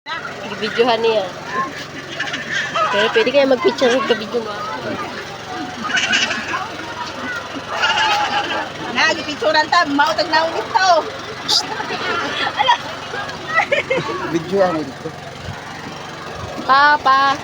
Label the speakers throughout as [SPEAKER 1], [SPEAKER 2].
[SPEAKER 1] Videohan niya. Pero pwede kaya mag-picture ng video mo.
[SPEAKER 2] Nag-picturean ta, mautag na ulit to.
[SPEAKER 3] Videohan mo dito.
[SPEAKER 1] Papa.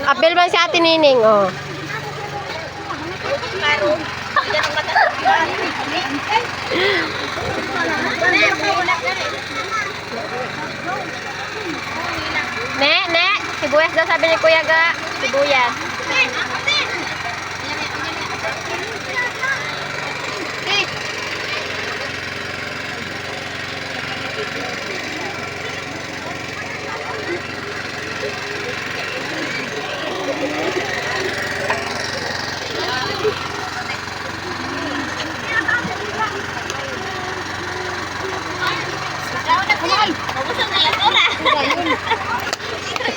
[SPEAKER 1] Apel man si Ate Nining, oh. Ne, sibuyas daw sabi ni Kuya Ga, sibuyas.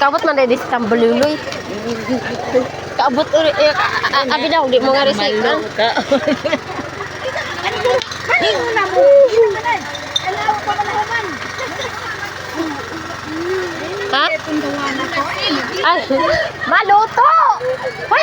[SPEAKER 1] Kaabot man dahil sa tambululoy. Kaabot uri. Abi daw, di mo nga receipt. Ha? Ay, maluto! Hoy,